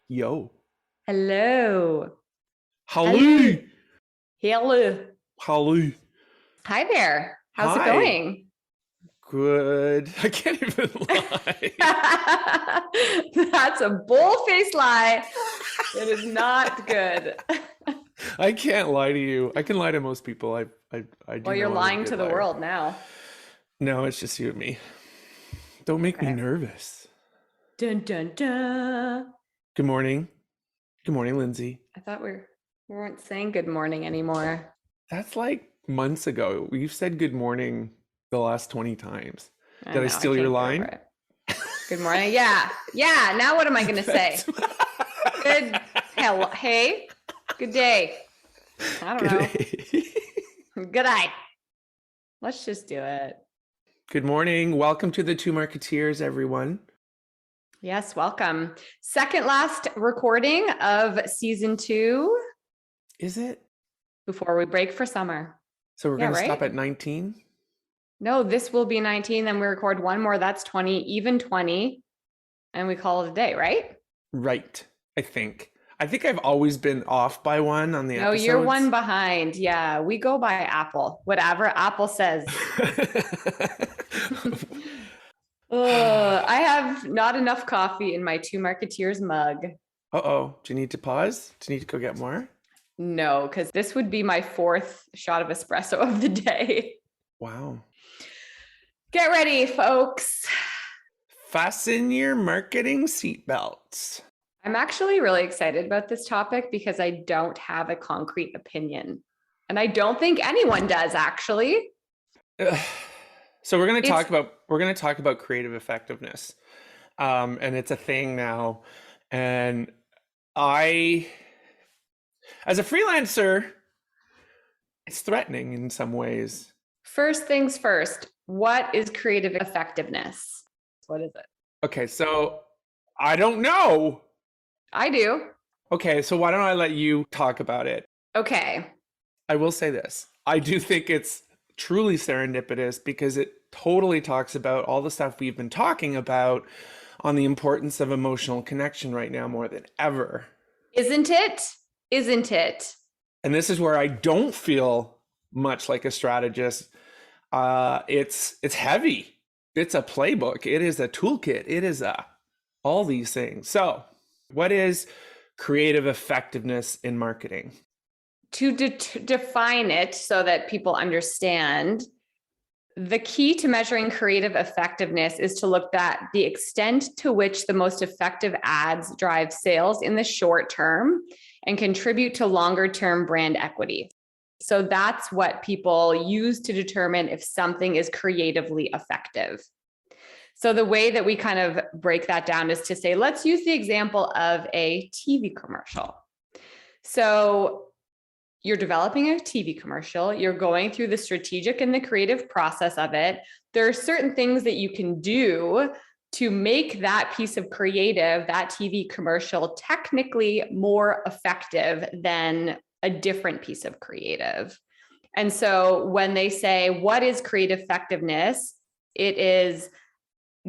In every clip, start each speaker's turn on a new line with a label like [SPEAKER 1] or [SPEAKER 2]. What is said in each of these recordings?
[SPEAKER 1] Yo.
[SPEAKER 2] Hello. Hello.
[SPEAKER 1] Holly.
[SPEAKER 2] Hello.
[SPEAKER 1] Holly.
[SPEAKER 2] Hi there. How's it
[SPEAKER 1] Hi.
[SPEAKER 2] going?
[SPEAKER 1] Good. I can't even lie.
[SPEAKER 2] That's a bull-faced lie. It is not good.
[SPEAKER 1] I can't lie to you. I can lie to most people. I do
[SPEAKER 2] Well, you're
[SPEAKER 1] know I'm a
[SPEAKER 2] lying
[SPEAKER 1] good
[SPEAKER 2] to the
[SPEAKER 1] liar.
[SPEAKER 2] world now.
[SPEAKER 1] No, it's just you and me. Don't make me
[SPEAKER 2] Okay.
[SPEAKER 1] nervous.
[SPEAKER 2] Dun dun dun.
[SPEAKER 1] Good morning. Good morning, Lindsay.
[SPEAKER 2] I thought we weren't saying good morning anymore.
[SPEAKER 1] That's like months ago. We've said good morning the last 20 times.
[SPEAKER 2] I
[SPEAKER 1] Did I
[SPEAKER 2] know, I
[SPEAKER 1] steal your
[SPEAKER 2] can't get over
[SPEAKER 1] line?
[SPEAKER 2] it. Good morning. Yeah. Yeah. Now what am I going to say?
[SPEAKER 1] That's-
[SPEAKER 2] Good. Hello. Hey. Good day. I don't
[SPEAKER 1] Good
[SPEAKER 2] know.
[SPEAKER 1] day.
[SPEAKER 2] Good eye. Let's just do it.
[SPEAKER 1] Good morning. Welcome to the Two Marketeers, everyone.
[SPEAKER 2] Yes, welcome. Second last recording of season 2
[SPEAKER 1] Is it?
[SPEAKER 2] before we break for summer.
[SPEAKER 1] So we're
[SPEAKER 2] Yeah,
[SPEAKER 1] going to stop
[SPEAKER 2] right?
[SPEAKER 1] at 19?
[SPEAKER 2] No, this will be 19, then we record one more, that's 20, even 20, and we call it a day, right?
[SPEAKER 1] Right, I think. I think I've always been off by one on the
[SPEAKER 2] No, you're one
[SPEAKER 1] episodes.
[SPEAKER 2] behind. Yeah, we go by Apple, whatever Apple says. I have not enough coffee in my Two Marketeers mug.
[SPEAKER 1] Uh-oh. Do you need to pause? Do you need to go get more?
[SPEAKER 2] No, because this would be my 4th shot of espresso of the day.
[SPEAKER 1] Wow.
[SPEAKER 2] Get ready, folks.
[SPEAKER 1] Fasten your marketing seatbelts.
[SPEAKER 2] I'm actually really excited about this topic because I don't have a concrete opinion. And I don't think anyone does, actually.
[SPEAKER 1] So we're going to talk about creative effectiveness. And it's a thing now. And I, as a freelancer, it's threatening in some ways.
[SPEAKER 2] First things first, what is creative effectiveness? What is it?
[SPEAKER 1] Okay, so I don't know.
[SPEAKER 2] I do.
[SPEAKER 1] Okay, so why don't I let you talk about it?
[SPEAKER 2] Okay.
[SPEAKER 1] I will say this. I do think it's truly serendipitous because it totally talks about all the stuff we've been talking about on the importance of emotional connection right now more than ever.
[SPEAKER 2] Isn't it? Isn't it?
[SPEAKER 1] And this is where I don't feel much like a strategist. It's heavy. It's a playbook. It is a toolkit. It is all these things. So, what is creative effectiveness in marketing?
[SPEAKER 2] To define it so that people understand, the key to measuring creative effectiveness is to look at the extent to which the most effective ads drive sales in the short term and contribute to longer term brand equity. So that's what people use to determine if something is creatively effective. So the way that we kind of break that down is to say, let's use the example of a TV commercial. So you're developing a TV commercial, you're going through the strategic and the creative process of it. There are certain things that you can do to make that piece of creative, that TV commercial, technically more effective than a different piece of creative. And so when they say, what is creative effectiveness? It is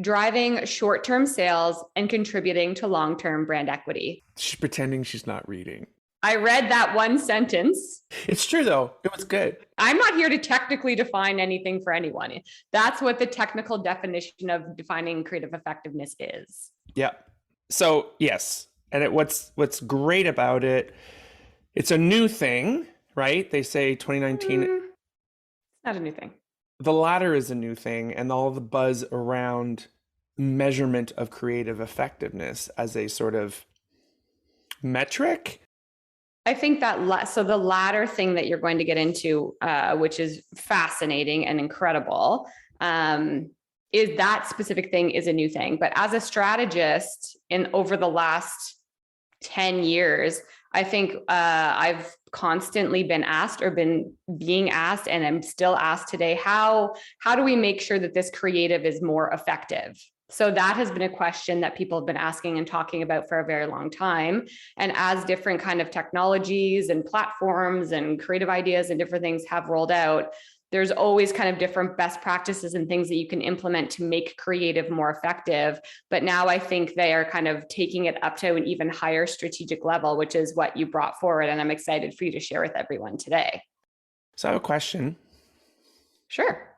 [SPEAKER 2] driving short-term sales and contributing to long-term brand equity.
[SPEAKER 1] She's pretending she's not reading.
[SPEAKER 2] I read that one sentence.
[SPEAKER 1] It's true, though. It was good.
[SPEAKER 2] I'm not here to technically define anything for anyone. That's what the technical definition of defining creative effectiveness is.
[SPEAKER 1] Yeah. So, yes. And what's great about it, it's a new thing, right? They say 2019.
[SPEAKER 2] It's not a new thing.
[SPEAKER 1] The latter is a new thing, and all the buzz around measurement of creative effectiveness as a sort of metric.
[SPEAKER 2] I think that so the latter thing that you're going to get into, which is fascinating and incredible, is that specific thing is a new thing. But as a strategist over the last 10 years, I think I've constantly been asked or been being asked, and I'm still asked today, how do we make sure that this creative is more effective? So that has been a question that people have been asking and talking about for a very long time. And as different kind of technologies and platforms and creative ideas and different things have rolled out, there's always kind of different best practices and things that you can implement to make creative more effective. But now I think they are kind of taking it up to an even higher strategic level, which is what you brought forward. And I'm excited for you to share with everyone today.
[SPEAKER 1] So I have a question.
[SPEAKER 2] Sure.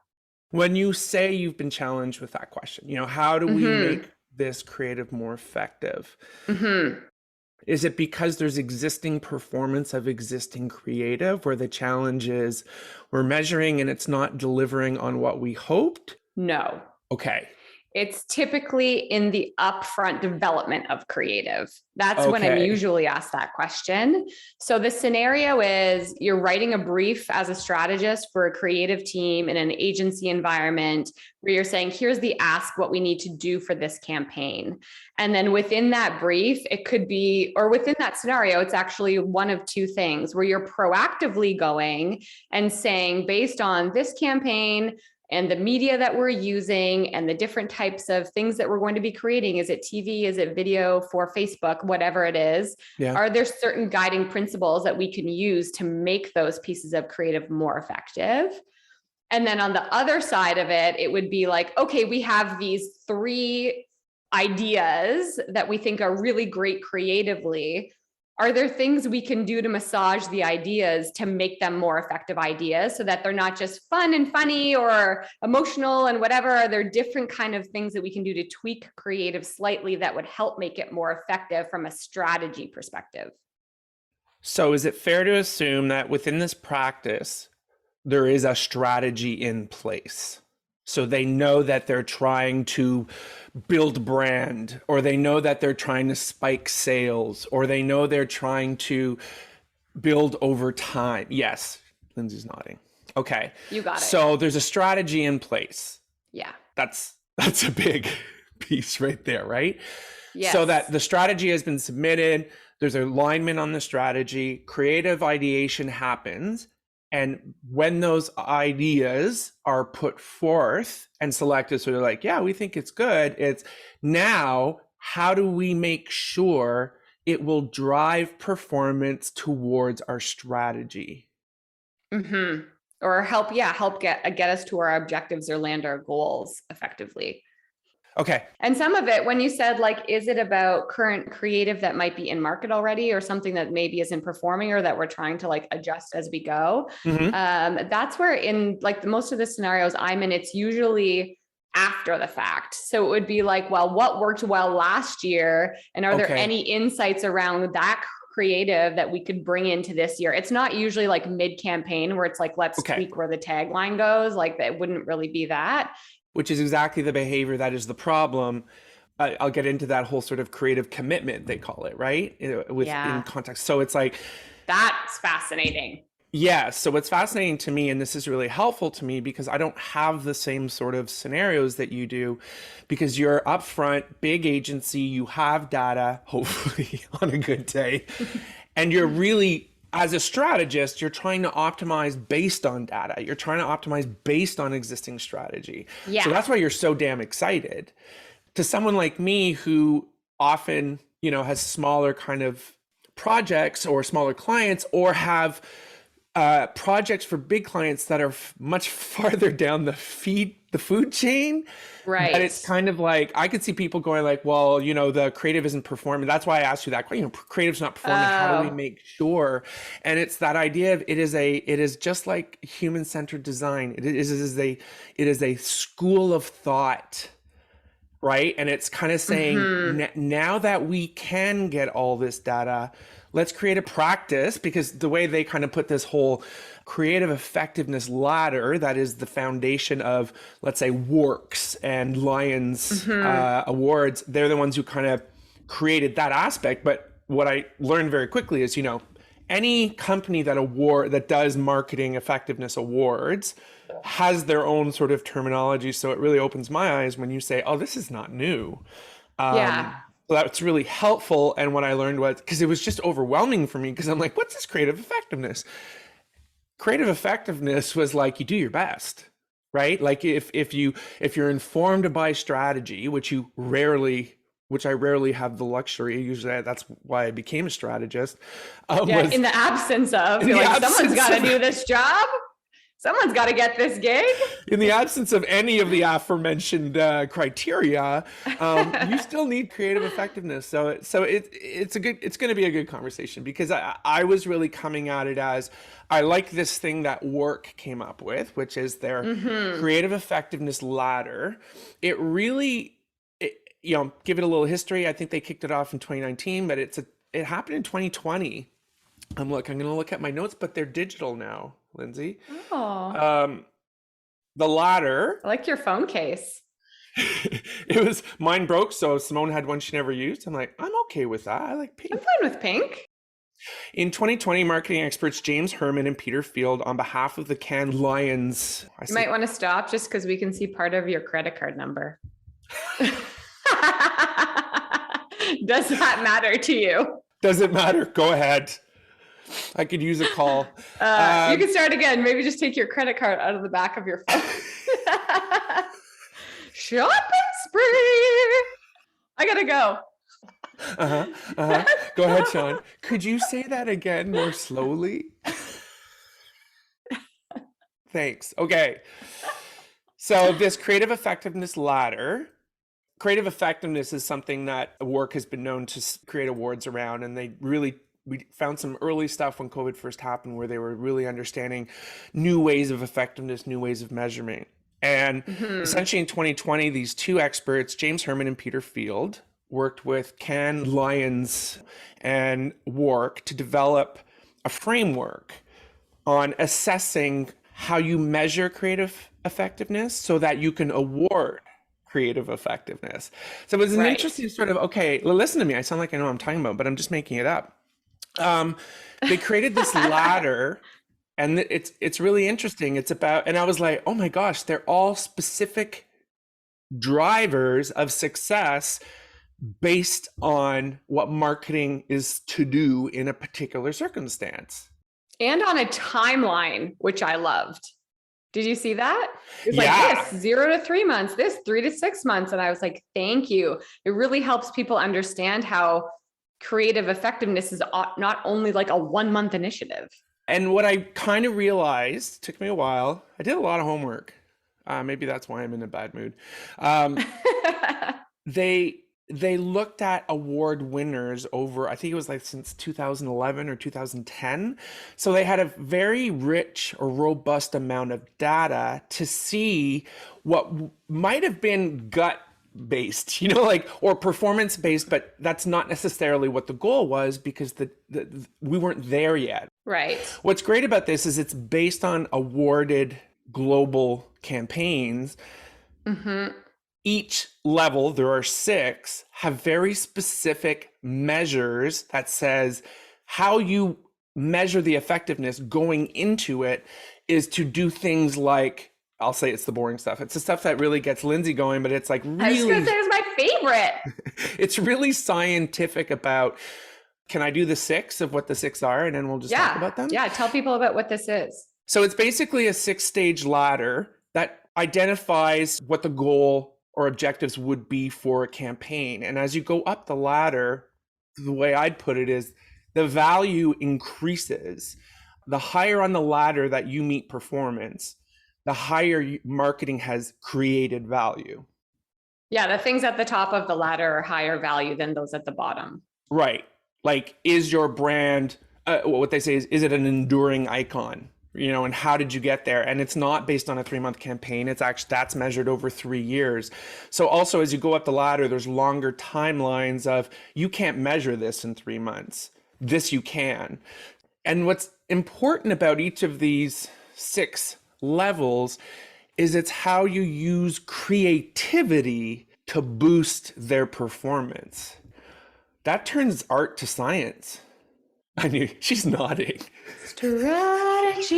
[SPEAKER 1] When you say you've been challenged with that question, how do we make this creative more effective? Is it because there's existing performance of existing creative where the challenge is we're measuring and it's not delivering on what we hoped?
[SPEAKER 2] No.
[SPEAKER 1] Okay.
[SPEAKER 2] It's typically in the upfront development of creative. That's when I'm usually asked that question. So the scenario is you're writing a brief as a strategist for a creative team in an agency environment where you're saying, here's the ask, what we need to do for this campaign. And then within that brief, it could be, or within that scenario, it's actually one of two things where you're proactively going and saying, based on this campaign, and the media that we're using and the different types of things that we're going to be creating. Is it TV? Is it video for Facebook? Whatever it is. Yeah. Are there certain guiding principles that we can use to make those pieces of creative more effective? And then on the other side of it, it would be like, okay, we have these 3 ideas that we think are really great creatively. Are there things we can do to massage the ideas to make them more effective ideas so that they're not just fun and funny or emotional and whatever? Are there different kind of things that we can do to tweak creative slightly that would help make it more effective from a strategy perspective?
[SPEAKER 1] So is it fair to assume that within this practice, there is a strategy in place? So they know that they're trying to build brand, or they know that they're trying to spike sales, or they know they're trying to build over time. Yes, Lindsay's nodding. Okay.
[SPEAKER 2] You got it.
[SPEAKER 1] So there's a strategy in place.
[SPEAKER 2] Yeah.
[SPEAKER 1] That's a big piece right there, right?
[SPEAKER 2] Yes.
[SPEAKER 1] So that the strategy has been submitted, there's alignment on the strategy, creative ideation happens. And when those ideas are put forth and selected, so they're like, yeah, we think it's good. It's now, how do we make sure it will drive performance towards our strategy?
[SPEAKER 2] Or help get us to our objectives or land our goals effectively.
[SPEAKER 1] Okay.
[SPEAKER 2] And some of it, when you said like, is it about current creative that might be in market already or something that maybe isn't performing or that we're trying to like adjust as we go? That's where in like most of the scenarios I'm in, it's usually after the fact. So it would be like, well, what worked well last year? And are there any insights around that creative that we could bring into this year? It's not usually like mid-campaign where it's like, let's tweak where the tagline goes. Like that wouldn't really be that.
[SPEAKER 1] Which is exactly the behavior that is the problem. I'll get into that whole sort of creative commitment, they call it, right? In context. So it's like...
[SPEAKER 2] That's fascinating.
[SPEAKER 1] Yeah. So what's fascinating to me, and this is really helpful to me because I don't have the same sort of scenarios that you do, because you're upfront, big agency, you have data, hopefully on a good day, and you're really... As a strategist, you're trying to optimize based on data. You're trying to optimize based on existing strategy. Yeah. So that's why you're so damn excited. To someone like me who often, has smaller kind of projects or smaller clients, or have projects for big clients that are much farther down the food chain.
[SPEAKER 2] Right.
[SPEAKER 1] And it's kind of like, I could see people going like, well, the creative isn't performing. That's why I asked you that question. Creative's not performing. How do we make sure? And it's that idea of it is just like human-centered design. It is a school of thought, right? And it's kind of saying, now that we can get all this data, let's create a practice, because the way they kind of put this whole creative effectiveness ladder, that is the foundation of, let's say, WARCs and Lions awards, they're the ones who kind of created that aspect. But what I learned very quickly is, any company that does marketing effectiveness awards has their own sort of terminology. So it really opens my eyes when you say, oh, this is not new. So that's really helpful. And what I learned was, because it was just overwhelming for me, because I'm like, what's this creative effectiveness? Creative effectiveness was like, you do your best, right? Like if you're informed by strategy, which I rarely have the luxury. Usually that's why I became a strategist.
[SPEAKER 2] In the absence of, you're like, someone's got to do this job. Someone's got to get this gig.
[SPEAKER 1] In the absence of any of the aforementioned criteria, you still need creative effectiveness. So it's going to be a good conversation, because I was really coming at it as, I like this thing that WARC came up with, which is their creative effectiveness ladder. It really, give it a little history. I think they kicked it off in 2019, but it happened in 2020. I'm going to look at my notes, but they're digital now, Lindsay.
[SPEAKER 2] Oh.
[SPEAKER 1] The ladder.
[SPEAKER 2] I like your phone case.
[SPEAKER 1] Mine broke, so Simone had one she never used. I'm like, I'm okay with that. I like pink.
[SPEAKER 2] I'm fine with pink.
[SPEAKER 1] In 2020, marketing experts James Hurman and Peter Field, on behalf of the Cannes Lions.
[SPEAKER 2] You might want to stop just because we can see part of your credit card number. Does that matter to you?
[SPEAKER 1] Does it matter? Go ahead. I could use a call.
[SPEAKER 2] You can start again. Maybe just take your credit card out of the back of your phone. Shopping spree. I gotta go.
[SPEAKER 1] Go ahead, Sean. Could you say that again more slowly? Thanks. Okay. So this creative effectiveness ladder, creative effectiveness is something that WARC has been known to create awards around, and we found some early stuff when COVID first happened where they were really understanding new ways of effectiveness, new ways of measurement. And essentially in 2020, these two experts, James Hurman and Peter Field, worked with Cannes Lions and WARC to develop a framework on assessing how you measure creative effectiveness so that you can award creative effectiveness. So it was an interesting sort of, okay, listen to me. I sound like I know what I'm talking about, but I'm just making it up. They created this ladder, and it's really interesting. It's about, and I was like, oh my gosh, they're all specific drivers of success based on what marketing is to do in a particular circumstance.
[SPEAKER 2] And on a timeline, which I loved. Did you see that? It's like this 0 to 3 months, this 3 to 6 months. And I was like, thank you. It really helps people understand how creative effectiveness is not only like a 1 month initiative.
[SPEAKER 1] And what I kind of realized, took me a while, I did a lot of homework. Maybe that's why I'm in a bad mood. They looked at award winners over, I think it was like since 2011 or 2010. So they had a very rich or robust amount of data to see what might have been gut based, or performance based, but that's not necessarily what the goal was, because we weren't there yet.
[SPEAKER 2] Right.
[SPEAKER 1] What's great about this is it's based on awarded global campaigns. Each level, there are 6, have very specific measures that says how you measure the effectiveness going into it is to do things like, I'll say it's the boring stuff. It's the stuff that really gets Lindsay going, but it's like really—
[SPEAKER 2] I was going to say it's my favorite.
[SPEAKER 1] It's really scientific about, can I do the 6 of what the 6 are? And then we'll just talk about them.
[SPEAKER 2] Yeah, tell people about what this is.
[SPEAKER 1] So it's basically a 6-stage ladder that identifies what the goal or objectives would be for a campaign. And as you go up the ladder, the way I'd put it is the value increases. The higher on the ladder that you meet performance, the higher marketing has created value.
[SPEAKER 2] Yeah, the things at the top of the ladder are higher value than those at the bottom.
[SPEAKER 1] Right. Like, is your brand, what they say is it an enduring icon? And how did you get there? And it's not based on a 3-month campaign. It's actually, that's measured over 3 years. So also, as you go up the ladder, there's longer timelines of, you can't measure this in 3 months. This you can. And what's important about each of these 6 levels is it's how you use creativity to boost their performance. That turns art to science. I knew, she's nodding. Strategy.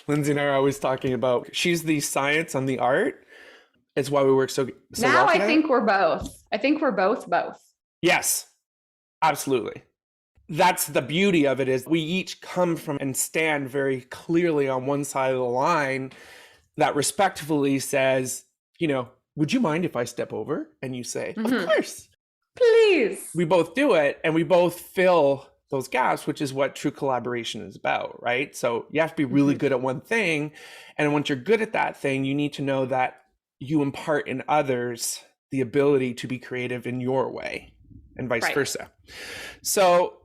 [SPEAKER 1] Lindsay and I are always talking about, she's the science and the art. It's why we work so
[SPEAKER 2] now
[SPEAKER 1] well
[SPEAKER 2] together. I think we're both. I think we're both.
[SPEAKER 1] Yes, absolutely. That's the beauty of it, is we each come from and stand very clearly on one side of the line that respectfully says, would you mind if I step over? And you say, of course.
[SPEAKER 2] Please.
[SPEAKER 1] We both do it, and we both fill those gaps, which is what true collaboration is about, right? So you have to be really good at one thing. And once you're good at that thing, you need to know that you impart in others the ability to be creative in your way and vice versa. So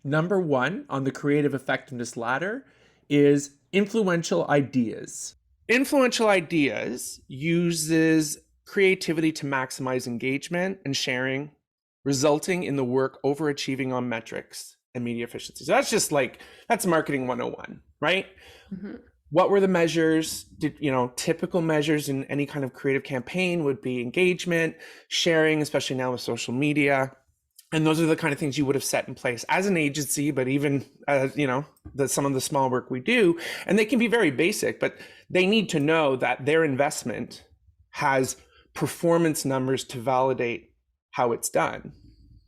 [SPEAKER 1] number one on the creative effectiveness ladder is influential ideas. Influential ideas uses creativity to maximize engagement and sharing, resulting in the work overachieving on metrics and media efficiency. So that's just like, that's marketing 101, right? What were the measures? Typical measures in any kind of creative campaign would be engagement, sharing, especially now with social media. And those are the kind of things you would have set in place as an agency, but even some of the small work we do, and they can be very basic, but they need to know that their investment has performance numbers to validate how it's done.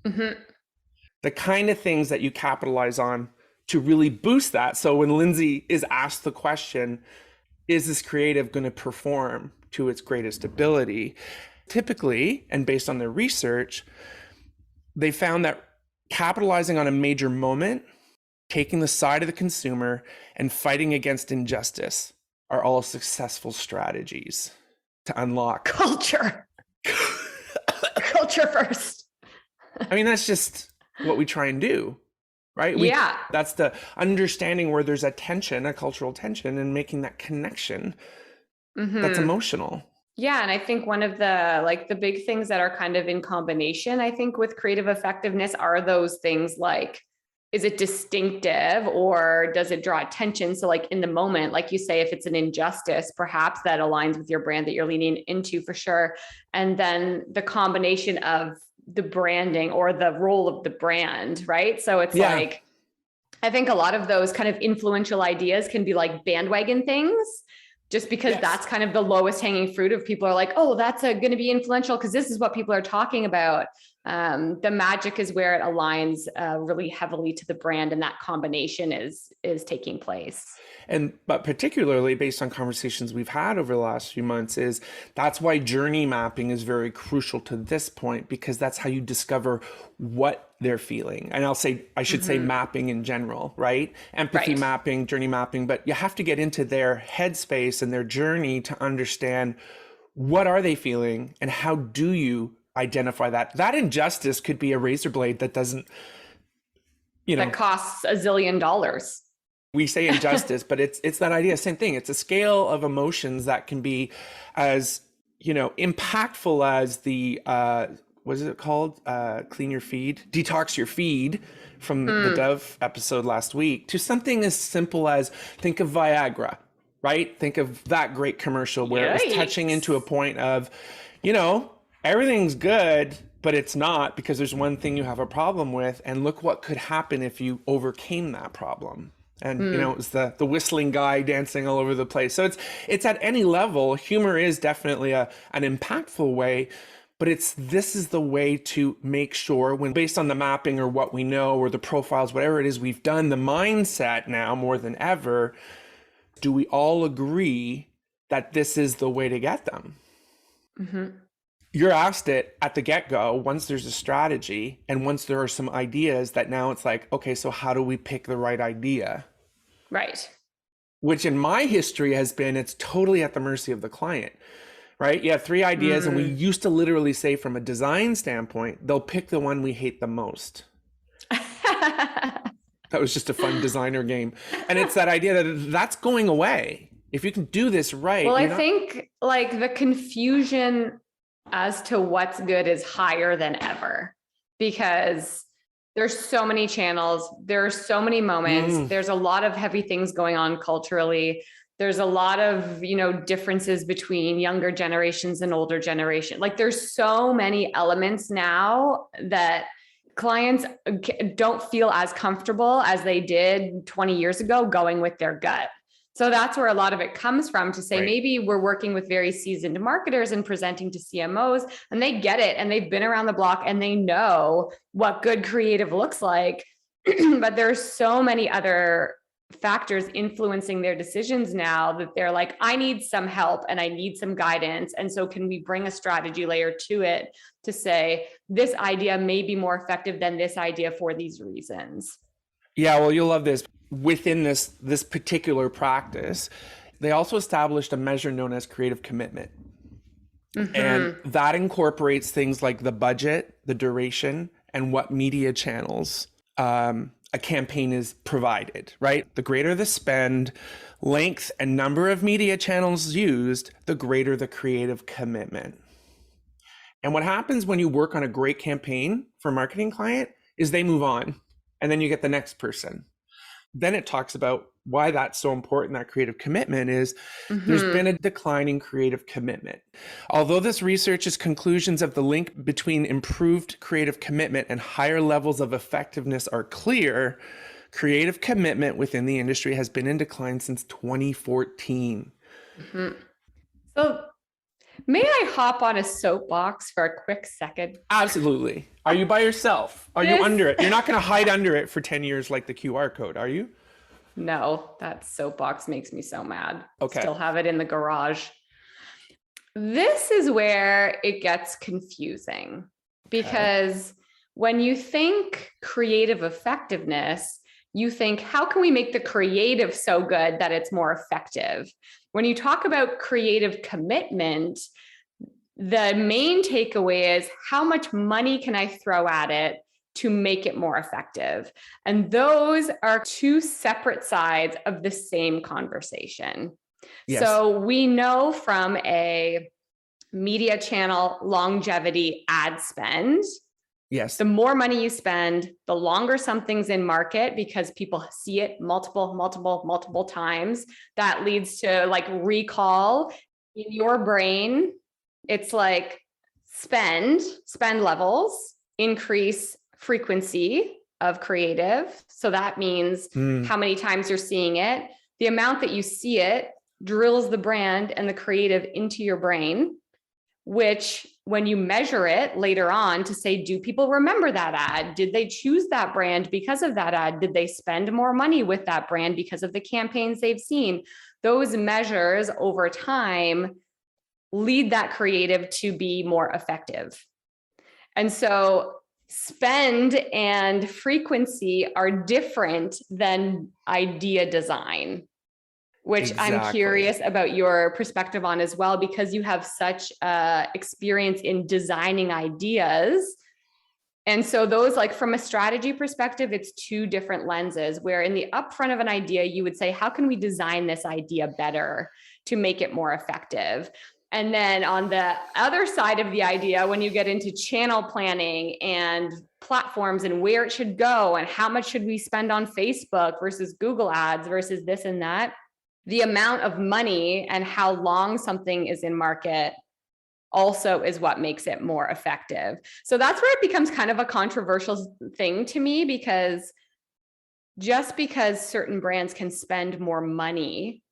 [SPEAKER 1] The kind of things that you capitalize on to really boost that. So when Lindsay is asked the question, is this creative going to perform to its greatest ability? Typically, and based on their research, they found that capitalizing on a major moment, taking the side of the consumer, and fighting against injustice are all successful strategies to unlock
[SPEAKER 2] culture. Culture first.
[SPEAKER 1] I mean, that's just what we try and do, right? That's the understanding where there's a tension, a cultural tension, and making that connection that's emotional.
[SPEAKER 2] Yeah. And I think one of the big things that are kind of in combination, I think, with creative effectiveness are those things like, is it distinctive or does it draw attention? So like in the moment, like you say, if it's an injustice, perhaps that aligns with your brand that you're leaning into for sure. And then the combination of the branding or the role of the brand, right? So it's like, I think a lot of those kind of influential ideas can be like bandwagon things, just because that's kind of the lowest hanging fruit of people are like, oh, that's going to be influential because this is what people are talking about. The magic is where it aligns really heavily to the brand, and that combination is taking place.
[SPEAKER 1] But particularly based on conversations we've had over the last few months, is that's why journey mapping is very crucial to this point, because that's how you discover what they're feeling. And I should say mapping in general, right? Empathy mapping, journey mapping, but you have to get into their headspace and their journey to understand what are they feeling and how do you identify that. That injustice could be a razor blade that doesn't,
[SPEAKER 2] that costs $1 zillion.
[SPEAKER 1] We say injustice, but it's that idea, same thing. It's a scale of emotions that can be as, impactful as the, what is it called? Clean your feed, detox your feed from the Dove episode last week, to something as simple as think of Viagra, right? Think of that great commercial where it was touching into a point of, everything's good, but it's not, because there's one thing you have a problem with, and look what could happen if you overcame that problem. And it was the whistling guy dancing all over the place. So it's at any level. Humor is definitely an impactful way, but this is the way to make sure, when based on the mapping or what we know or the profiles, whatever it is we've done, the mindset now more than ever, do we all agree that this is the way to get them? You're asked it at the get-go, once there's a strategy and once there are some ideas, that now it's like, okay, so how do we pick the right idea?
[SPEAKER 2] Right.
[SPEAKER 1] Which in my history has been, it's totally at the mercy of the client, right? You have 3 ideas and we used to literally say, from a design standpoint, they'll pick the one we hate the most. That was just a fun designer game. And it's that idea that that's going away. If you can do this right.
[SPEAKER 2] Well, I think like the confusion as to what's good is higher than ever, because there's so many channels, there are so many moments, there's a lot of heavy things going on culturally. There's a lot of, differences between younger generations and older generation. Like there's so many elements now that clients don't feel as comfortable as they did 20 years ago going with their gut. So that's where a lot of it comes from, to say, maybe we're working with very seasoned marketers and presenting to CMOs, and they get it and they've been around the block and they know what good creative looks like. But there's so many other factors influencing their decisions now that they're like, I need some help and I need some guidance. And so can we bring a strategy layer to it to say, this idea may be more effective than this idea for these reasons?
[SPEAKER 1] Yeah, well, you'll love this. Within this particular practice, they also established a measure known as creative commitment. And that incorporates things like the budget, the duration, and what media channels a campaign is provided, right? The greater the spend, length, and number of media channels used, the greater the creative commitment. And what happens when you work on a great campaign for a marketing client is they move on, and then you get the next person. Then it talks about why that's so important, that creative commitment is there's been a decline in creative commitment. Although this research's conclusions of the link between improved creative commitment and higher levels of effectiveness are clear, creative commitment within the industry has been in decline since 2014.
[SPEAKER 2] So may I hop on a soapbox for a quick second?
[SPEAKER 1] Absolutely. Are you by yourself? Are you under it? You're not going to hide under it for 10 years like the QR code, are you?
[SPEAKER 2] No, that soapbox makes me so mad.
[SPEAKER 1] Okay.
[SPEAKER 2] Still have it in the garage. This is where it gets confusing because when you think creative effectiveness, you think, how can we make the creative so good that it's more effective? When you talk about creative commitment, the main takeaway is how much money can I throw at it to make it more effective? And those are two separate sides of the same conversation. Yes. So we know from a media channel longevity ad spend,
[SPEAKER 1] yes,
[SPEAKER 2] the more money you spend, the longer something's in market because people see it multiple times. That leads to like recall in your brain. It's like spend levels, increase frequency of creative. So that means how many times you're seeing it. The amount that you see it drills the brand and the creative into your brain, which when you measure it later on to say, do people remember that ad? Did they choose that brand because of that ad? Did they spend more money with that brand because of the campaigns they've seen? Those measures over time lead that creative to be more effective. And so spend and frequency are different than idea design, which I'm curious about your perspective on as well, because you have such experience in designing ideas. And so those, like from a strategy perspective, it's two different lenses, where in the upfront of an idea, you would say, how can we design this idea better to make it more effective? And then on the other side of the idea, when you get into channel planning and platforms and where it should go and how much should we spend on Facebook versus Google ads versus this and that, the amount of money and how long something is in market also is what makes it more effective. So that's where it becomes kind of a controversial thing to me, because just because certain brands can spend more money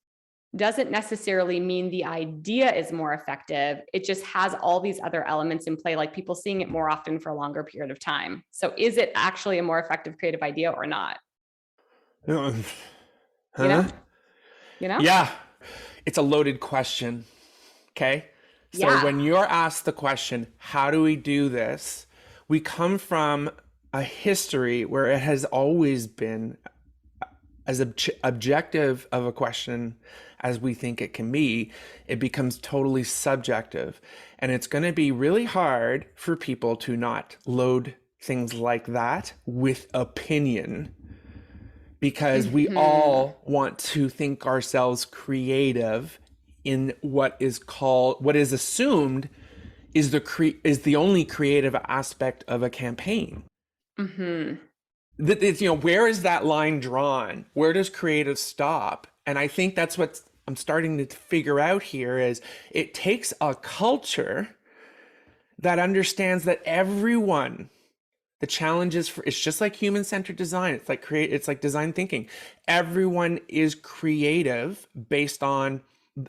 [SPEAKER 2] doesn't necessarily mean the idea is more effective. It just has all these other elements in play, like people seeing it more often for a longer period of time. So is it actually a more effective creative idea or not?
[SPEAKER 1] Huh?
[SPEAKER 2] You know?
[SPEAKER 1] Yeah, it's a loaded question. Okay. So when you're asked the question, how do we do this? We come from a history where it has always been as objective of a question as we think it can be. It becomes totally subjective. And it's going to be really hard for people to not load things like that with opinion, because we all want to think ourselves creative in what is assumed is the only creative aspect of a campaign. It's, where is that line drawn? Where does creative stop? And I think that's what I'm starting to figure out here is it takes a culture that understands that everyone, the challenge is it's just like human-centered design. It's like design thinking. Everyone is creative based on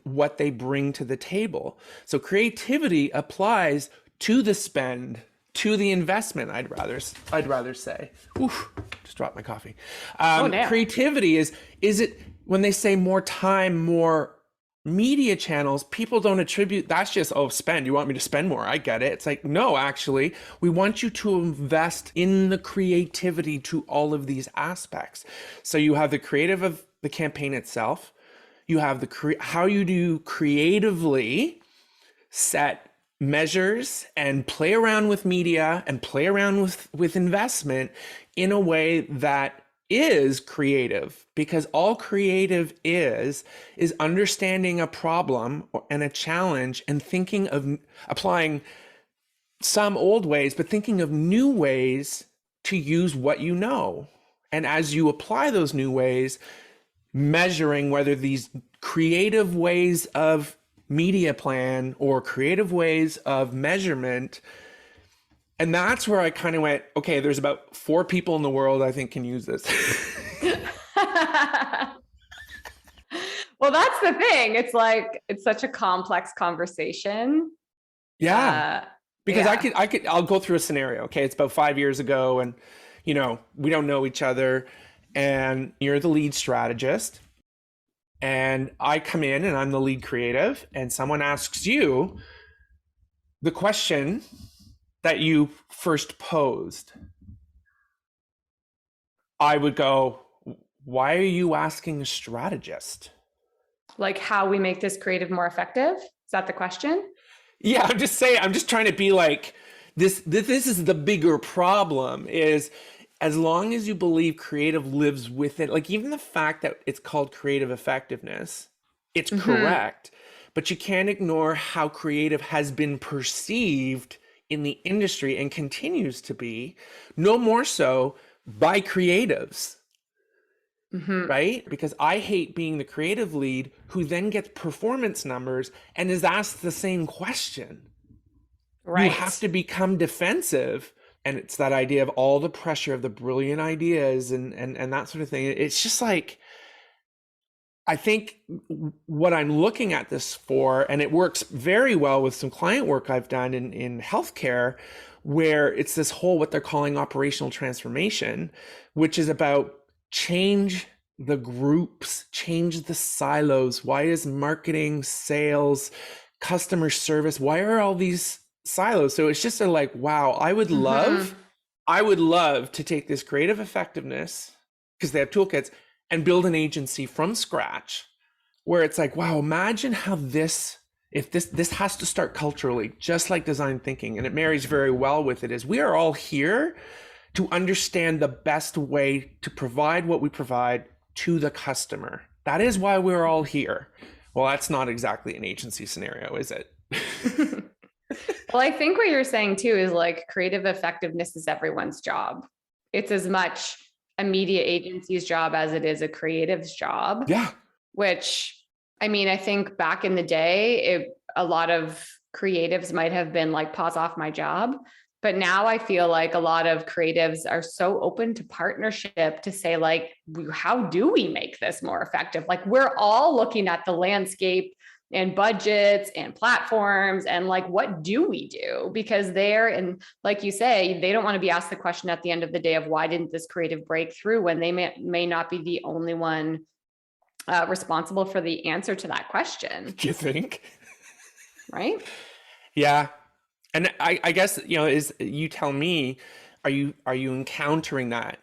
[SPEAKER 1] what they bring to the table. So creativity applies to the spend, to the investment. I'd rather say. Oof, just dropped my coffee. Creativity is it when they say more time, more media channels, people don't attribute, that's just, oh, spend. You want me to spend more? I get it. It's like, no, actually, we want you to invest in the creativity to all of these aspects. So you have the creative of the campaign itself. You have the how you do creatively set measures and play around with media and play around with investment in a way that is creative, because all creative is understanding a problem and a challenge and thinking of applying some old ways, but thinking of new ways to use what you know. And as you apply those new ways, measuring whether these creative ways of media plan or creative ways of measurement. And that's where I kind of went, okay, there's about 4 people in the world I think can use this.
[SPEAKER 2] Well, that's the thing. It's like, it's such a complex conversation.
[SPEAKER 1] Yeah. Because I'll go through a scenario. Okay. It's about 5 years ago and, we don't know each other and you're the lead strategist and I come in and I'm the lead creative and someone asks you the question that you first posed. I would go, why are you asking a strategist?
[SPEAKER 2] Like how we make this creative more effective? Is that the question?
[SPEAKER 1] Yeah, I'm just saying, I'm just trying to be like, this is the bigger problem is as long as you believe creative lives with it, like even the fact that it's called creative effectiveness, it's correct, but you can't ignore how creative has been perceived in the industry and continues to be, no more so by creatives. Right? Because I hate being the creative lead who then gets performance numbers and is asked the same question. Right. You have to become defensive. And it's that idea of all the pressure of the brilliant ideas and that sort of thing. It's just like, I think what I'm looking at this for, and it works very well with some client work I've done in healthcare, where it's this whole, what they're calling operational transformation, which is about change the groups, change the silos. Why is marketing, sales, customer service, why are all these silos? So it's just like, wow, I would love to take this creative effectiveness, because they have toolkits, and build an agency from scratch where it's like, wow, imagine how this has to start culturally, just like design thinking. And it marries very well with it, is we are all here to understand the best way to provide what we provide to the customer. That is why we're all here. Well, that's not exactly an agency scenario, is it?
[SPEAKER 2] Well, I think what you're saying too is like creative effectiveness is everyone's job. It's as much a media agency's job as it is a creative's job.
[SPEAKER 1] Yeah.
[SPEAKER 2] Which, I mean, I think back in the day, a lot of creatives might have been like, pause off my job. But now I feel like a lot of creatives are so open to partnership to say like, how do we make this more effective? Like we're all looking at the landscape and budgets and platforms and like, what do we do? Because and like you say, they don't want to be asked the question at the end of the day of why didn't this creative break through, when they may not be the only one responsible for the answer to that question.
[SPEAKER 1] Do you think?
[SPEAKER 2] Right?
[SPEAKER 1] Yeah. And I guess, is, you tell me, are you encountering that,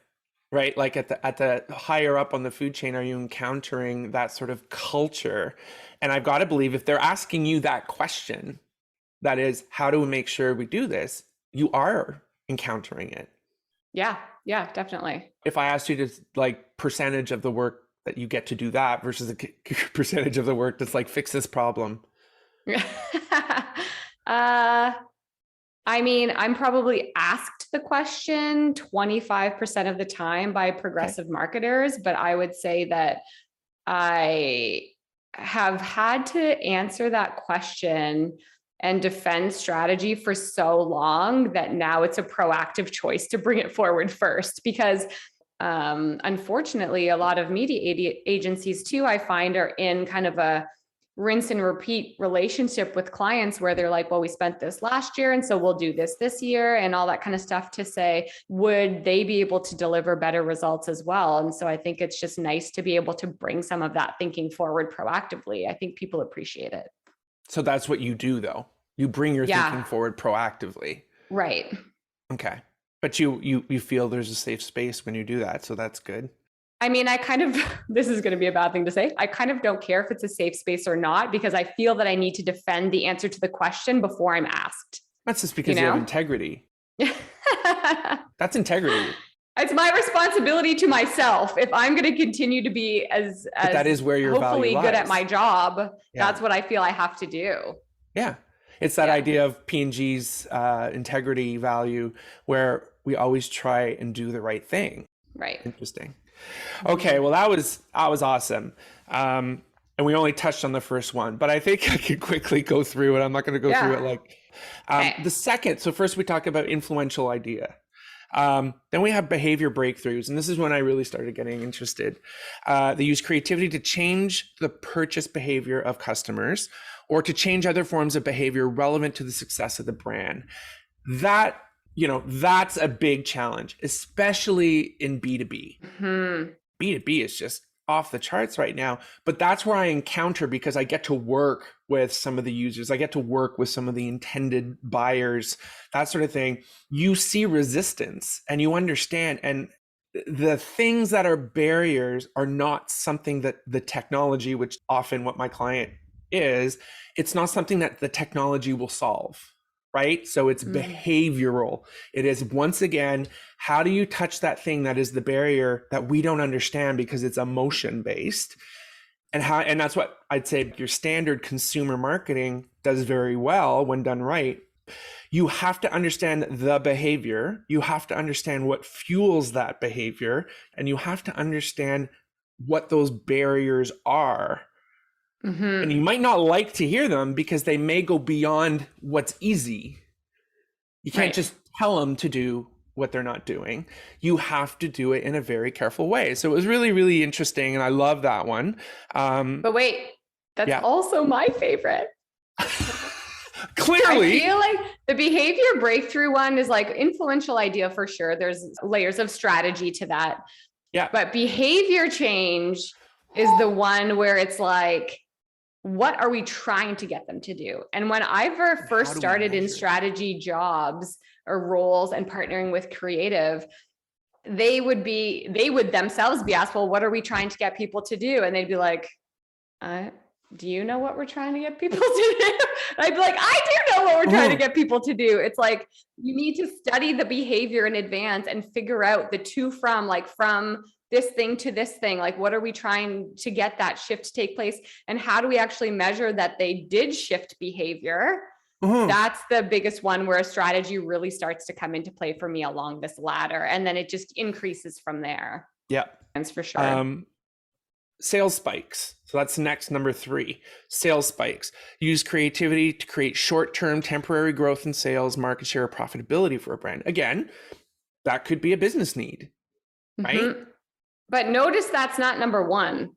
[SPEAKER 1] right? Like at the higher up on the food chain, are you encountering that sort of culture? And I've got to believe if they're asking you that question, that is, how do we make sure we do this? You are encountering it.
[SPEAKER 2] Yeah, definitely.
[SPEAKER 1] If I asked you to like percentage of the work that you get to do that versus a percentage of the work that's like, fix this problem.
[SPEAKER 2] I mean, I'm probably asked the question 25% of the time by progressive marketers, but I would say that I have had to answer that question and defend strategy for so long that now it's a proactive choice to bring it forward first, because unfortunately, a lot of media agencies too, I find, are in kind of a rinse and repeat relationship with clients where they're like, well, we spent this last year, and so we'll do this year, and all that kind of stuff, to say, would they be able to deliver better results as well? And so I think it's just nice to be able to bring some of that thinking forward proactively. I think people appreciate it.
[SPEAKER 1] So that's what you do, though. You bring your thinking forward proactively.
[SPEAKER 2] Right.
[SPEAKER 1] Okay. But you feel there's a safe space when you do that. So that's good.
[SPEAKER 2] I mean, this is going to be a bad thing to say. I kind of don't care if it's a safe space or not, because I feel that I need to defend the answer to the question before I'm asked.
[SPEAKER 1] That's just because you have integrity. That's integrity.
[SPEAKER 2] It's my responsibility to myself. If I'm going to continue to be as
[SPEAKER 1] that is where your
[SPEAKER 2] hopefully
[SPEAKER 1] value
[SPEAKER 2] good
[SPEAKER 1] lies.
[SPEAKER 2] at my job, that's what I feel I have to do.
[SPEAKER 1] Yeah. It's that idea of P&G's integrity value, where we always try and do the right thing.
[SPEAKER 2] Right.
[SPEAKER 1] Interesting. Okay. Well, that was awesome. And we only touched on the first one, but I think I could quickly go through it. I'm not going to go through it the second. So first we talk about influential idea. Then we have behavior breakthroughs. And this is when I really started getting interested. They use creativity to change the purchase behavior of customers, or to change other forms of behavior relevant to the success of the brand. That's a big challenge, especially in B2B. Mm-hmm. B2B is just off the charts right now, but that's where I encounter, because I get to work with some of the users. I get to work with some of the intended buyers, that sort of thing. You see resistance and you understand, and the things that are barriers are not something that the technology, which often what my client is, it's not something that the technology will solve, right? So it's behavioral. It is, once again, how do you touch that thing that is the barrier that we don't understand because it's emotion based? And that's what I'd say your standard consumer marketing does very well when done right. You have to understand the behavior. You have to understand what fuels that behavior, and you have to understand what those barriers are. Mm-hmm. And you might not like to hear them because they may go beyond what's easy. You can't just tell them to do what they're not doing. You have to do it in a very careful way. So it was really, really interesting. And I love that one.
[SPEAKER 2] But wait, that's also my favorite.
[SPEAKER 1] Clearly.
[SPEAKER 2] I feel like the behavior breakthrough one is like influential idea for sure. There's layers of strategy to that.
[SPEAKER 1] Yeah.
[SPEAKER 2] But behavior change is the one where it's like, what are we trying to get them to do? And when I first started in strategy jobs or roles and partnering with creative, they would themselves be asked, well, what are we trying to get people to do? And they'd be like, do you know what we're trying to get people to do? And I'd be like, I do know what we're trying to get people to do. It's like, you need to study the behavior in advance and figure out the two from this thing to this thing. Like, what are we trying to get that shift to take place? And how do we actually measure that they did shift behavior? Mm-hmm. That's the biggest one where a strategy really starts to come into play for me along this ladder. And then it just increases from there.
[SPEAKER 1] Yeah.
[SPEAKER 2] That's for sure.
[SPEAKER 1] Sales spikes. So that's next, number 3, sales spikes. Use creativity to create short-term temporary growth in sales, market share, profitability for a brand. Again, that could be a business need, right? Mm-hmm.
[SPEAKER 2] But notice that's not number 1.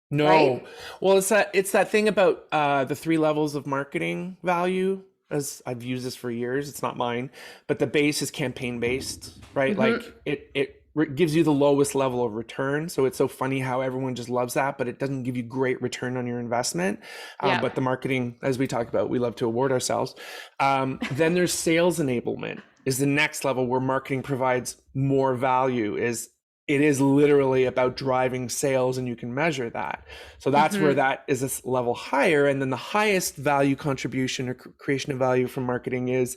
[SPEAKER 1] No. Right? Well, it's that thing about the 3 levels of marketing value. As I've used this for years, it's not mine, but the base is campaign based, right? Mm-hmm. Like it gives you the lowest level of return. So it's so funny how everyone just loves that, but it doesn't give you great return on your investment. But the marketing, as we talk about, we love to award ourselves. Then there's sales enablement is the next level where marketing provides more value. It is literally about driving sales, and you can measure that. So that's where that is a level higher. And then the highest value contribution or creation of value from marketing is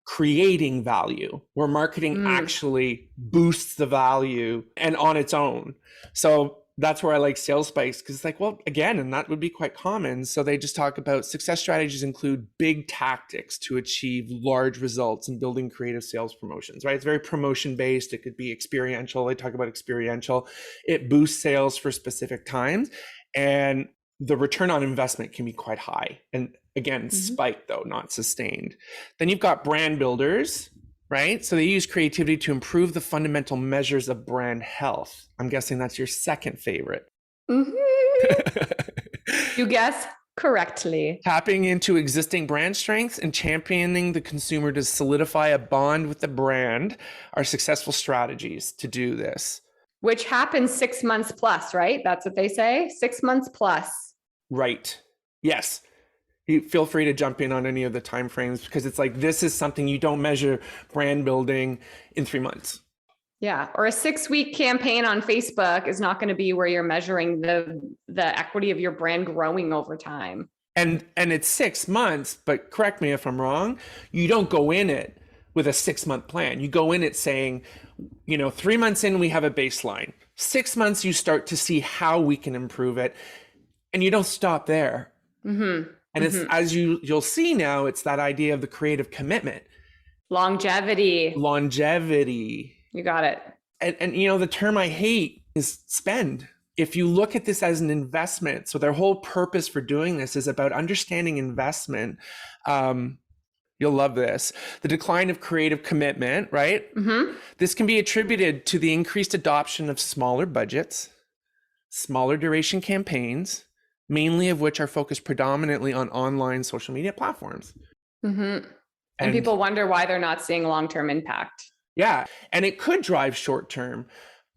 [SPEAKER 1] creating value, where marketing actually boosts the value and on its own. So that's where I like sales spikes, because it's like, well, again, and that would be quite common. So they just talk about success strategies include big tactics to achieve large results in building creative sales promotions, right? It's very promotion based. It could be experiential. They talk about experiential. It boosts sales for specific times, and the return on investment can be quite high. And again, spike though, not sustained. Then you've got brand builders, right? So they use creativity to improve the fundamental measures of brand health. I'm guessing that's your second favorite. Mm-hmm.
[SPEAKER 2] You guess correctly.
[SPEAKER 1] Tapping into existing brand strengths and championing the consumer to solidify a bond with the brand are successful strategies to do this.
[SPEAKER 2] Which happens 6 months plus, right? That's what they say. 6 months plus.
[SPEAKER 1] Right. Yes. You feel free to jump in on any of the timeframes, because it's like, this is something you don't measure brand building in 3 months.
[SPEAKER 2] Yeah. Or a 6-week campaign on Facebook is not going to be where you're measuring the equity of your brand growing over time.
[SPEAKER 1] And it's 6 months, but correct me if I'm wrong, you don't go in it with a 6-month plan. You go in it saying, 3 months in, we have a baseline. 6 months, you start to see how we can improve it. And you don't stop there.
[SPEAKER 2] Mm-hmm.
[SPEAKER 1] And it's, as you'll see now, it's that idea of the creative commitment.
[SPEAKER 2] Longevity.
[SPEAKER 1] You
[SPEAKER 2] got it.
[SPEAKER 1] And the term I hate is spend. If you look at this as an investment, so their whole purpose for doing this is about understanding investment. You'll love this. The decline of creative commitment, right?
[SPEAKER 2] Mm-hmm.
[SPEAKER 1] This can be attributed to the increased adoption of smaller budgets, smaller duration campaigns, mainly of which are focused predominantly on online social media platforms.
[SPEAKER 2] Mm-hmm. And people wonder why they're not seeing long-term impact.
[SPEAKER 1] Yeah. And it could drive short-term,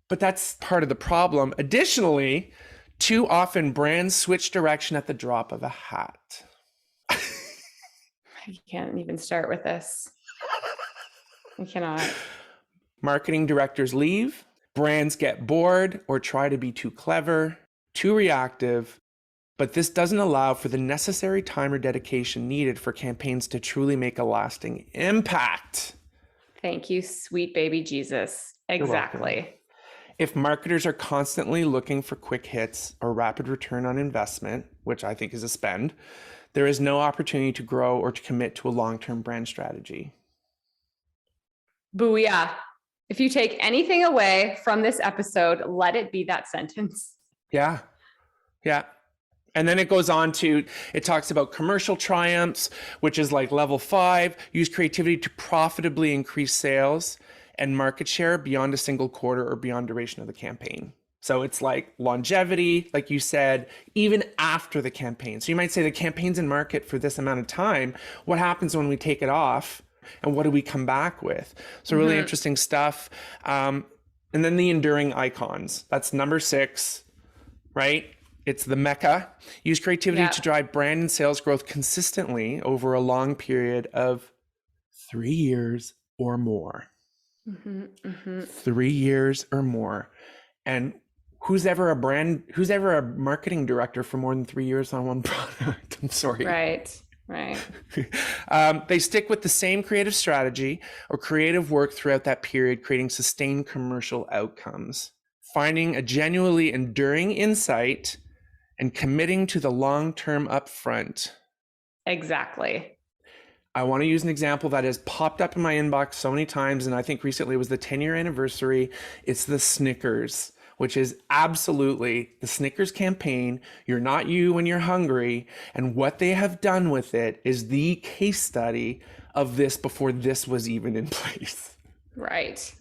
[SPEAKER 1] but that's part of the problem. Additionally, too often brands switch direction at the drop of a hat.
[SPEAKER 2] I can't even start with this. I cannot.
[SPEAKER 1] Marketing directors leave, brands get bored or try to be too clever, too reactive, but this doesn't allow for the necessary time or dedication needed for campaigns to truly make a lasting impact.
[SPEAKER 2] Thank you, sweet baby Jesus. Exactly.
[SPEAKER 1] If marketers are constantly looking for quick hits or rapid return on investment, which I think is a spend, there is no opportunity to grow or to commit to a long-term brand strategy.
[SPEAKER 2] Booyah. If you take anything away from this episode, let it be that sentence.
[SPEAKER 1] Yeah. And then it goes on to, it talks about commercial triumphs, which is like level 5, use creativity to profitably increase sales and market share beyond a single quarter or beyond duration of the campaign. So it's like longevity, like you said, even after the campaign. So you might say the campaign's in market for this amount of time. What happens when we take it off? And what do we come back with? So really interesting stuff. And then the enduring icons. That's number 6, right? It's the Mecca. Use creativity to drive brand and sales growth consistently over a long period of 3 years or more. 3 years or more. And who's ever a marketing director for more than 3 years on one product? I'm sorry.
[SPEAKER 2] Right.
[SPEAKER 1] They stick with the same creative strategy or creative work throughout that period, creating sustained commercial outcomes, finding a genuinely enduring insight and committing to the long-term upfront.
[SPEAKER 2] Exactly.
[SPEAKER 1] I want to use an example that has popped up in my inbox so many times, and I think recently it was the 10-year anniversary. It's the Snickers, which is absolutely the Snickers campaign. You're not you when you're hungry. And what they have done with it is the case study of this before this was even in place.
[SPEAKER 2] Right.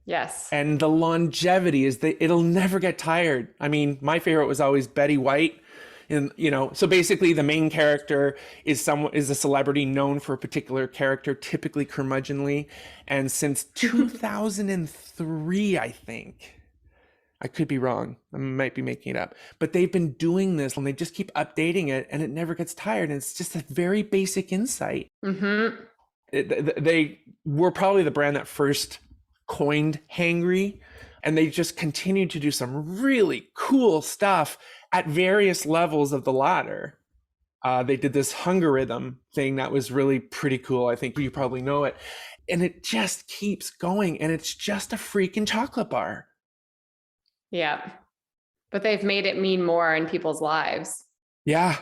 [SPEAKER 2] Yes.
[SPEAKER 1] And the longevity is that it'll never get tired. I mean, my favorite was always Betty White. And, so basically the main character is a celebrity known for a particular character, typically curmudgeonly. And since 2003, I think, I could be wrong, I might be making it up, but they've been doing this and they just keep updating it and it never gets tired. And it's just a very basic insight. They were probably the brand that first coined hangry, and they just continued to do some really cool stuff at various levels of the ladder. They did this hungerism thing that was really pretty cool. I think you probably know it. And it just keeps going, and it's just a freaking chocolate bar.
[SPEAKER 2] Yeah. But they've made it mean more in people's lives.
[SPEAKER 1] Yeah.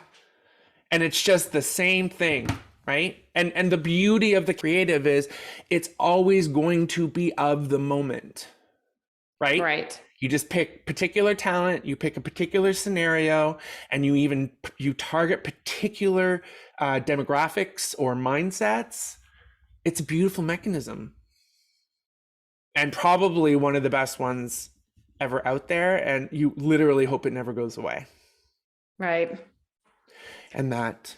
[SPEAKER 1] And it's just the same thing, right? And the beauty of the creative is it's always going to be of the moment, right?
[SPEAKER 2] Right.
[SPEAKER 1] You just pick particular talent, you pick a particular scenario, and you target particular demographics or mindsets. It's a beautiful mechanism. And probably one of the best ones ever out there, and you literally hope it never goes away.
[SPEAKER 2] Right.
[SPEAKER 1] And that,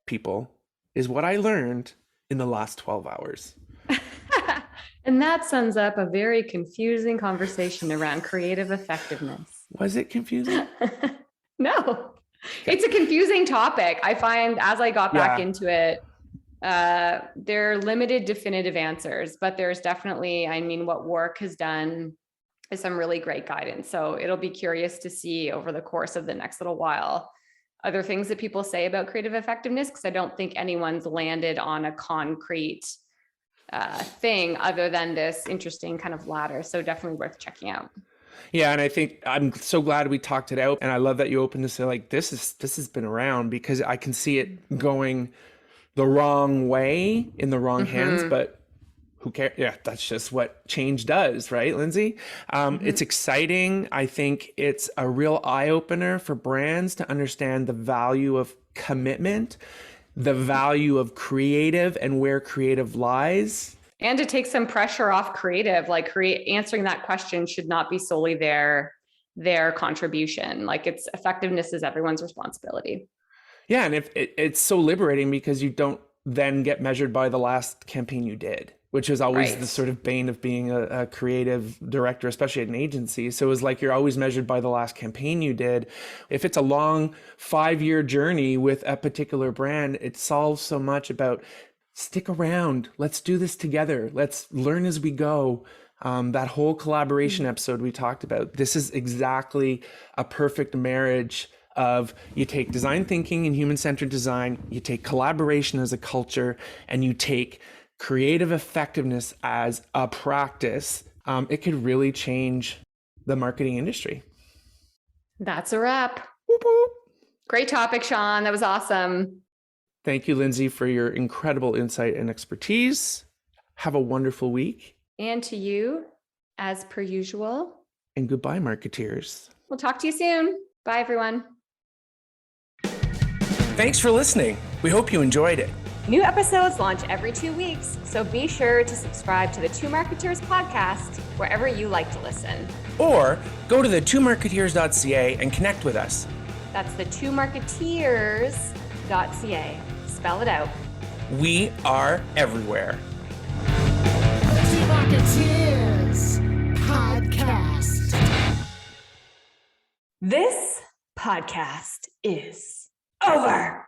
[SPEAKER 1] people, is what I learned in the last 12 hours.
[SPEAKER 2] And that sums up a very confusing conversation around creative effectiveness.
[SPEAKER 1] Was it confusing?
[SPEAKER 2] No, it's a confusing topic. I find as I got back into it, there are limited definitive answers, but there's definitely, I mean, what WARC has done is some really great guidance. So it'll be curious to see over the course of the next little while, other things that people say about creative effectiveness, because I don't think anyone's landed on a concrete thing other than this interesting kind of ladder. So definitely worth checking out.
[SPEAKER 1] Yeah, and I think I'm so glad we talked it out, and I love that you opened to say like this has been around, because I can see it going the wrong way in the wrong hands, but who cares? Yeah, that's just what change does, right, Lindsay? It's exciting. I think it's a real eye-opener for brands to understand the value of commitment, the value of creative, and where creative lies.
[SPEAKER 2] And to take some pressure off creative, like answering that question should not be solely their contribution. Like its effectiveness is everyone's responsibility.
[SPEAKER 1] Yeah, and if it's so liberating, because you don't then get measured by the last campaign you did, which is always the sort of bane of being a creative director, especially at an agency. So it was like you're always measured by the last campaign you did. If it's a long 5-year journey with a particular brand, it solves so much about stick around. Let's do this together. Let's learn as we go. That whole collaboration episode we talked about, this is exactly a perfect marriage of you take design thinking and human-centered design, you take collaboration as a culture, and you take creative effectiveness as a practice. It could really change the marketing industry.
[SPEAKER 2] That's a wrap.
[SPEAKER 1] Whoop, whoop.
[SPEAKER 2] Great topic, Sean. That was awesome.
[SPEAKER 1] Thank you, Lindsay, for your incredible insight and expertise. Have a wonderful week.
[SPEAKER 2] And to you, as per usual.
[SPEAKER 1] And goodbye, marketeers.
[SPEAKER 2] We'll talk to you soon. Bye, everyone.
[SPEAKER 1] Thanks for listening. We hope you enjoyed it.
[SPEAKER 3] New episodes launch every 2 weeks, so be sure to subscribe to the Two Marketeers podcast wherever you like to listen.
[SPEAKER 1] Or go to the twomarketeers.ca and connect with us.
[SPEAKER 3] That's the twomarketeers.ca. Spell it out.
[SPEAKER 1] We are everywhere.
[SPEAKER 4] The Two Marketeers podcast.
[SPEAKER 3] This podcast is over.